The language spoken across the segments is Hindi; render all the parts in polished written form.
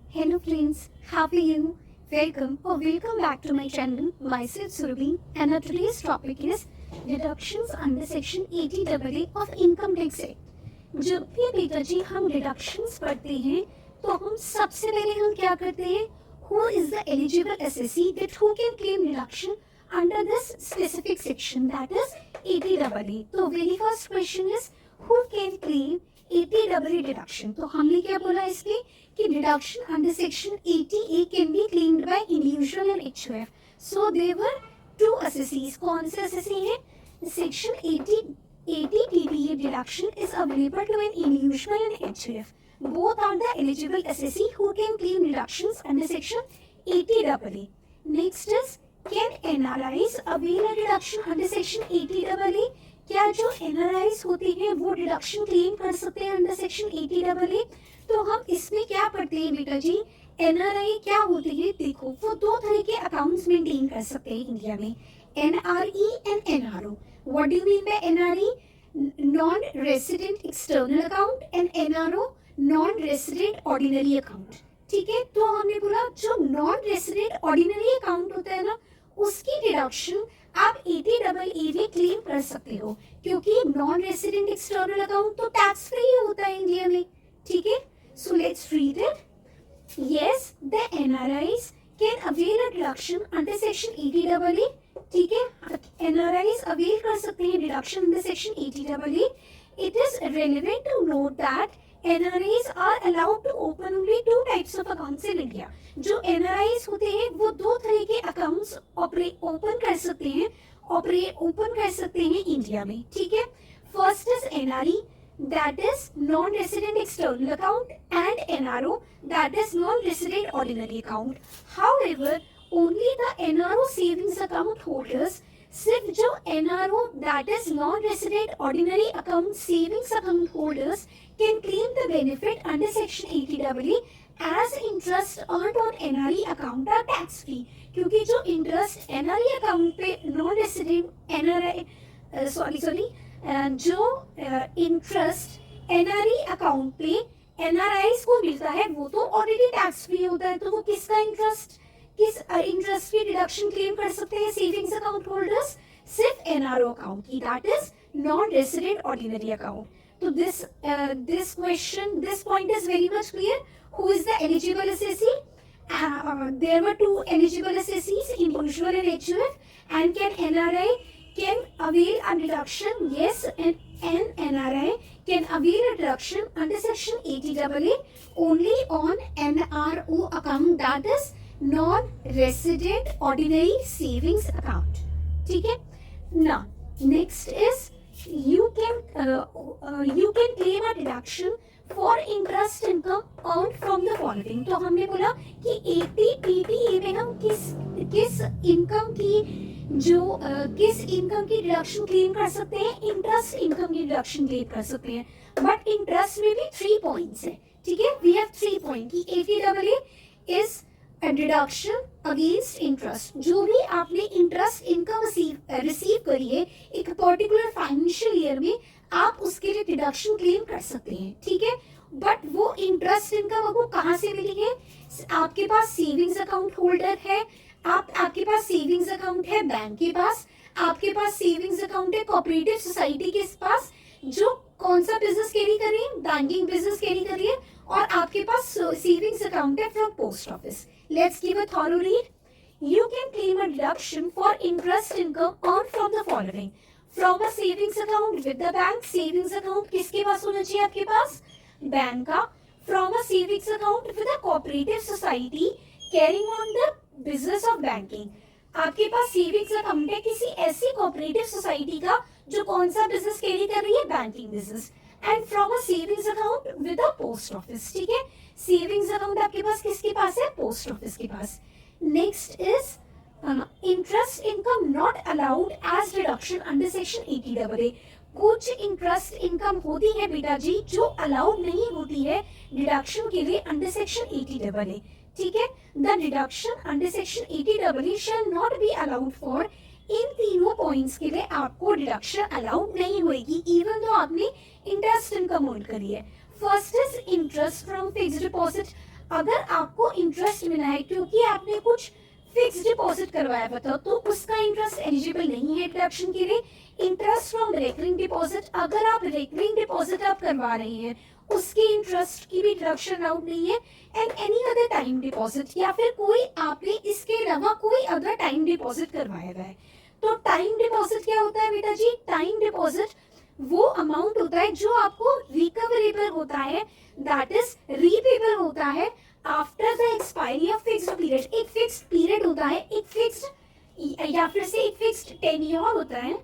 Hello friends, how are you? Welcome back to my channel. Myself Surabhi and our today's topic is deductions under section 80AA of income tax act. जब भी बेटा जी हम डिडक्शंस पढ़ते हैं तो हम सबसे पहले हम क्या करते हैं, who is the eligible assessee that who can claim deduction under this specific section, that is 80AA. तो very first question is who can claim 80AA deduction. तो हमने क्या बोला इसमें कि deduction under section 80A can be claimed by individual and HUF. So there were two assessees. कौन से assessee हैं? Section 80 TDA deduction is available to an individual and HUF. Both are the eligible assessee who can claim deductions under section 80AA. Next is, can NRIs avail a deduction under section 80AA? क्या जो NRIs होते हैं वो डिडक्शन क्लेम कर सकते हैं अंडर सेक्शन 80AA? तो हम इसमें क्या पढ़ते हैं बेटा जी, NRI क्या होते हैं, देखो वो दो तरह के अकाउंट्स मेंटेन कर सकते हैं इंडिया में, NRE and NRO. What do you mean by NRE? Non resident external account and NRO non resident ordinary account. ठीक है, तो हमने बोला जो नॉन रेसिडेंट ऑर्डिनरी अकाउंट होता है ना, उसकी डिडक्शन आप 80AA में क्लेम कर सकते हो, क्योंकि नॉन रेसिडेंट एक्सटर्नल अकाउंट तो टैक्स फ्री होता है इंडिया में. ठीक है, so let's read it. Yes, the NRIs can avail a deduction under section 80AA. ठीक है, NRIs अवेल कर सकते हैं deduction under section 80AA. It is relevant to note that NRIs are allowed to open only two types of accounts in India. जो NRIs होते हैं वो दो तरह के अकाउंट्स ओपन कर सकते हैं इंडिया में. ठीक है, first is NRE, that is non-resident external account, and NRO, that is non-resident ordinary account. However, only the NRO savings account holders, सिर्फ जो NRO that is non-resident ordinary account savings account holders can claim the benefit under section 80AA as interest earned on NRE account are tax free. क्योंकि जो इंटरेस्ट NRE अकाउंट पे नॉन रेसिडेंट जो इंटरेस्ट NRE अकाउंट पे NRIs को मिलता है वो तो ऑलरेडी टैक्स फ्री होता है. तो वो किस इंटरेस्ट की डिडक्शन क्लेम कर सकते हैं सेविंग्स अकाउंट होल्डर्स? सिर्फ NRO अकाउंट की, that is non resident ordinary account. तो this point is very much clear. Who is the eligible assessee? There were two eligible assessees, individual and HUF. And can NRI can avail a deduction? Yes, and NRI can avail a deduction under section 80AA only on NRO account, that is non-resident ordinary savings account. ठीक है. Now next is you can claim a deduction for interest income earned from the following. तो हमने बोला कि 80 TDA में हम किस इनकम की डिडक्शन क्लेम कर सकते हैं? इंटरेस्ट इनकम की डिडक्शन क्लेम कर सकते हैं. बट इंटरेस्ट में भी 3 पॉइंट्स है. ठीक है, वी हैव 3 पॉइंट कि 80AA is deduction against interest. जो भी आपने इंटरेस्ट इनकम रिसीव करी है एक पर्टिकुलर फाइनेंशियल ईयर में, आप उसके लिए डिडक्शन क्लेम कर सकते हैं. ठीक है, बट वो इंटरेस्ट इनकम आपको कहाँ से मिलेगी? आपके पास सेविंग्स अकाउंट होल्डर है, आपके पास सेविंग्स अकाउंट है बैंक के पास, आपके पास सेविंग्स अकाउंट है कोऑपरेटिव सोसाइटी के पास, जो कौन सा बिजनेस कैरी कर रही है? बैंकिंग बिजनेस कैरी कर रही है. और आपके पास सेविंग्स अकाउंट है from post office. Let's give a thorough read. You can claim a deduction for interest income earned from the following. From a savings account with the bank. savings account किसके पास होना चाहिए? आपके पास बैंक का. From a savings account with a cooperative society carrying on the business of banking. आपके पास सेविंग्स अकाउंट है किसी ऐसी कोऑपरेटिव सोसाइटी का जो कौन सा बिजनेस कैरी कर रही है? Banking business. And from a savings account with a post office. ठीक है, सेविंग्स अकाउंट आपके पास किसके पास है? पोस्ट ऑफिस के पास. Next is interest income not allowed as deduction under section 80AA. कुछ इंटरेस्ट इनकम होती है बेटा जी जो अलाउड नहीं होती है डिडक्शन के लिए अंडर सेक्शन 80AA. ठीक है, the deduction under section 80AA shall not be allowed for. इन तीनों पॉइंट्स के लिए आपको डिडक्शन अलाउड नहीं होगी इवन तो आपने इंटरेस्ट इनकम अर्न करी है. First is interest from fixed deposit. अगर आपको इंटरेस्ट मिला है क्योंकि आपने कुछ फिक्स डिपॉजिट करवाया बताओ, तो उसका इंटरेस्ट एलिजिबल नहीं है डिडक्शन के लिए। इंटरेस्ट फ्रॉम रेकरिंग डिपॉजिट, अगर आप रेकरिंग डिपॉजिट आप करवा रहे हैं उसके इंटरेस्ट की भी डिडक्शन अलाउड नहीं है। And any other time deposit, या फिर कोई आपने इसके अलावा कोई अदर टाइम डिपॉजिट करवाया हुआ है। तो टाइम डिपॉजिट क्या होता है बेटा जी? टाइम डिपॉजिट वो अमाउंट होता है जो आपको रिकवरेबल होता है, दैट इज रीपेबल होता है after the expiry of fixed period. एक फिक्स्ड पीरियड होता है, एक फिक्स्ड या फिर से एक फिक्स्ड टेन्योर होता है,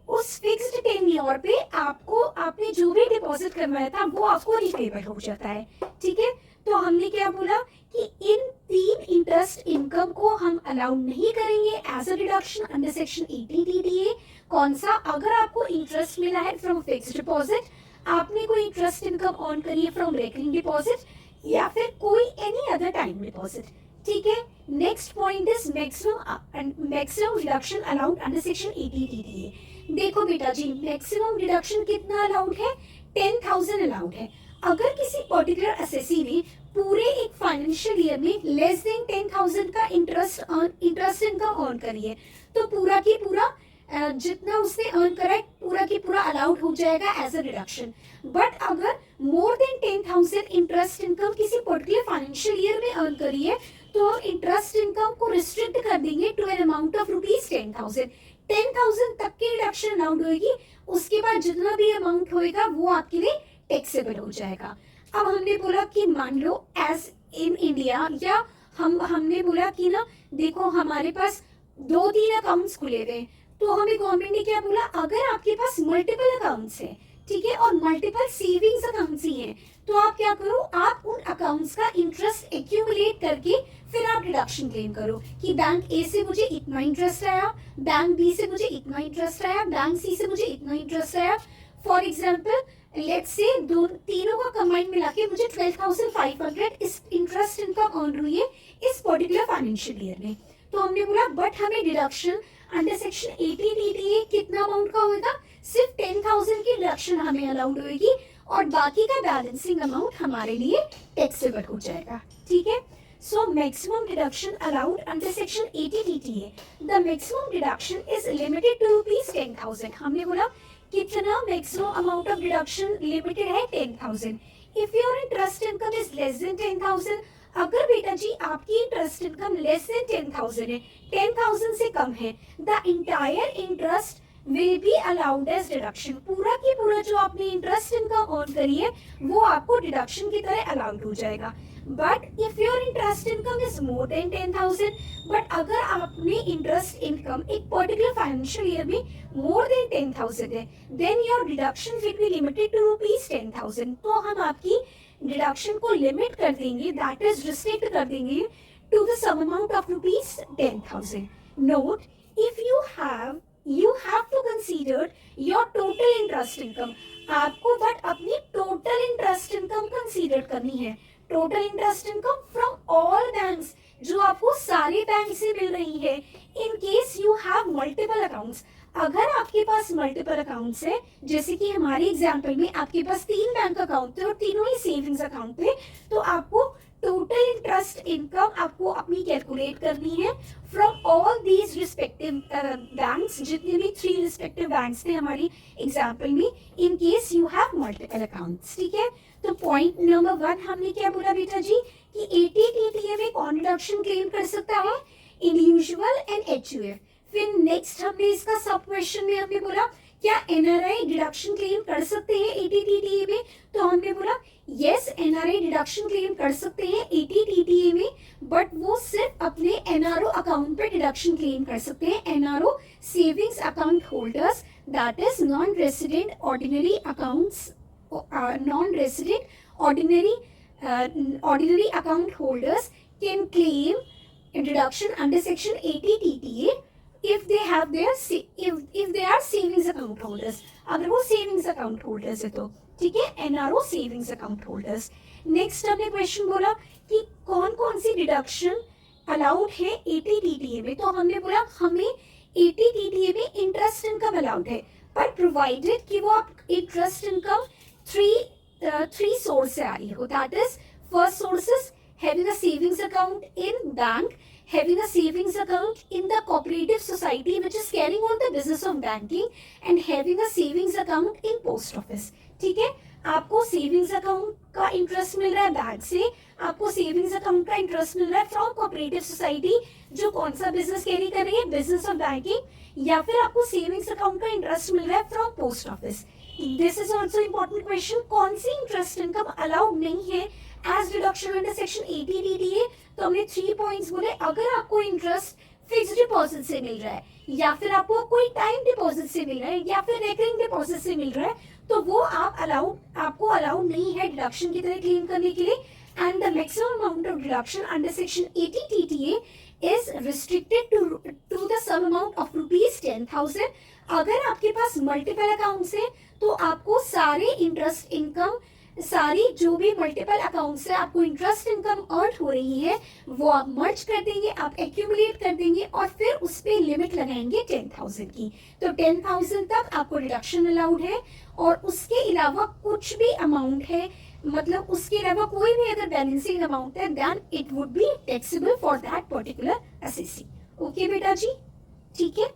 उस फिक्स्ड टेन्योर पे आपको आपने जो भी डिपॉजिट करवाया था वो आपको रिपेबल हो जाता है। ठीक है, तो हमने क्या बोला कि इन 3 इंटरेस्ट इनकम को हम अलाउ नहीं करेंगे as a deduction under section 80 DDA। कौन सा? अगर आपको इंटरेस्ट मिला है फ्रॉम फिक्स्ड डिपॉजिट, आपने कोई इंटरेस्ट इनकम अर्न करी है फ्रॉम रेकरिंग डिपॉजिट, या फिर कोई एनी अदर टाइम डिपॉजिट। ठीक है, next point is maximum deduction allowed under section 80 DDA। देखो बेटा जी, मैक्सिमम डिडक्शन कितना अलाउड है? 10,000 अलाउड है। अगर किसी पर्टिकुलर असेसी ने पूरे एक फाइनेंशियल ईयर में लेस देन 10,000 का इंटरेस्ट इनकम अर्न करी है, तो पूरा की पूरा जितना उसने अर्न करा है पूरा की पूरा अलाउड हो जाएगा एज अ डिडक्शन। बट अगर मोर देन 10,000 इंटरेस्ट इनकम किसी पर्टिकुलर फाइनेंशियल ईयर में अर्न करी है, तो इंटरेस्ट इनकम को रिस्ट्रिक्ट कर देंगे टू एन अमाउंट ऑफ ₹10,000। 10,000 तक की डिडक्शन अलाउड होगी, उसके बाद जितना भी अमाउंट होएगा वो आपके लिए टैक्सेबल हो जाएगा। अब हमने बोला कि मान लो एज इन इंडिया, या हमने बोला कि ना देखो हमारे पास 2-3 अकाउंट्स खुले हुए हैं, तो हमें गवर्नमेंट ने क्या बोला, अगर आपके पास मल्टीपल अकाउंट्स हैं, ठीक है, और मल्टीपल सेविंग्स अकाउंट्स ही हैं, तो आप क्या करो, आप उन अकाउंट्स का इंटरेस्ट एक्यूमुलेट करके फिर आप डिडक्शन क्लेम करो कि बैंक ए से मुझे इतना इंटरेस्ट आया, बैंक बी से मुझे इतना इंटरेस्ट आया, बैंक सी से मुझे इतना इंटरेस्ट आया। फॉर एग्जाम्पल लेट्स से तीनों का कंबाइन मिला के मुझे 12,500 इस इंटरेस्ट इनकम अर्न हुई है इस पर्टिकुलर फाइनेंशियल ईयर में। तो हमने बोला बट हमें डिडक्शन अंडर सेक्शन 80 DDA कितना अमाउंट का होगा? सिर्फ 10,000 की डिडक्शन हमें अलाउड होगी और बाकी का बैलेंसिंग अमाउंट हमारे लिए टैक्सेबल हो जाएगा। ठीक है, so maximum deduction allowed under section 80 DDA, the maximum deduction is limited to ₹10,000। हमने बोला कितना maximum amount of deduction limited है? 10,000। If your interest income is less than 10,000, अगर बेटा जी आपकी इंटरेस्ट इनकम लेस देन 10,000 है, 10,000 से कम है, the entire interest will be allowed as deduction. पूरा की पूरा जो आपने इंटरेस्ट इनकम अर्न करी है वो आपको डिडक्शन की तरह अलाउड हो जाएगा। But if your interest income is more than 10,000, but अगर आपने इंटरेस्ट इनकम एक पर्टिकुलर फाइनेंशियल ईयर में मोर देन 10,000 है, then your deduction will be limited to ₹10,000। तो हम आपकी डिडक्शन को लिमिट कर देंगे, दैट इज रिस्ट्रिक्ट कर देंगे to the sum amount of ₹10,000। Note, if you have to consider your total interest income। आपको बट अपनी टोटल इंटरेस्ट इनकम कंसीडर करनी है। Total interest income from all banks, जो आपको सारे बैंक से मिल रही है। In case you have multiple accounts, अगर आपके पास मल्टीपल अकाउंट्स है, जैसे कि हमारे एग्जाम्पल में आपके पास 3 बैंक अकाउंट थे और तीनों ही सेविंग्स अकाउंट थे, तो आपको टोटल इंटरेस्ट इनकम आपको अपनी कैलकुलेट करनी है from all these respective banks, जितने भी 3 रिस्पेक्टिव बैंक्स थे हमारी एग्जाम्पल में, इन case you have multiple accounts. ठीक है, तो पॉइंट नंबर 1 हमने क्या बोला बेटा जी कि 80 DDA में कौन डिडक्शन क्लेम कर सकता है? Individual and HUF। फिर नेक्स्ट हमने इसका सब क्वेश्चन में हमने बोला क्या NRI डिडक्शन क्लेम कर सकते हैं 80 DDA में? तो हमने बोला यस, NRI डिडक्शन क्लेम कर सकते हैं 80 DDA में, बट वो सिर्फ अपने NRO अकाउंट पे डिडक्शन क्लेम कर सकते हैं। NRO savings account holders, that is non resident ordinary accounts, non-resident ordinary account holders can claim deduction under section 80 DDA if they have if they are savings account holders। अगर वो savings account holders है तो ठीक है, NRO savings account holders। Next हमने क्वेश्चन बोला कि कौन कौन सी डिडक्शन अलाउड है 80 DDA में, तो हमने बोला हमें 80 DDA में इंटरेस्ट इनकम अलाउड है, पर प्रोवाइडेड कि वो आप इंटरेस्ट इनकम थ्री सोर्स से आ रही है, that is first source is having a savings account in bank, having a savings account in the cooperative society which is carrying on the business of banking, and having a savings account in post office. ठीक है, आपको सेविंग्स अकाउंट का इंटरेस्ट मिल रहा है बैंक से, आपको सेविंग्स अकाउंट का इंटरेस्ट मिल रहा है फ्रॉम कोऑपरेटिव सोसाइटी जो कौन सा बिजनेस कैरी कर रही है, बिजनेस ऑफ बैंकिंग, या फिर आपको सेविंग्स अकाउंट का इंटरेस्ट मिल रहा है from post office. This is also important question. कौन सी इंटरेस्ट इनकम अलाउड नहीं है as deduction under section 80 DDA? तो हमने 3 पॉइंट्स बोले. अगर आपको इंटरेस्ट फिक्स्ड डिपॉजिट से मिल रहा है, या फिर आपको कोई टाइम डिपॉजिट से मिल रहा है, या फिर रेकरिंग डिपॉजिट से मिल रहा है, तो वो आपको अलाउड नहीं है डिडक्शन की तरह क्लेम करने के लिए. And the maximum amount of deduction under section 80 TTA is restricted to the sum amount of rupees 10,000. अगर आपके पास मल्टीपल अकाउंट्स है तो आपको सारे इंटरेस्ट इनकम, सारी जो भी मल्टीपल अकाउंट से आपको इंटरेस्ट इनकम अर्न हो रही है वो आप मर्ज कर देंगे, आप एक्यूमुलेट कर देंगे और फिर उस पे लिमिट लगाएंगे 10,000 की. तो 10,000 तक आपको डिडक्शन अलाउड है, और उसके अलावा कुछ भी अमाउंट है, मतलब उसके अलावा कोई भी अगर बैलेंसिंग अमाउंट है, then it would be taxable for that particular assessee. Okay बेटा जी, ठीक है.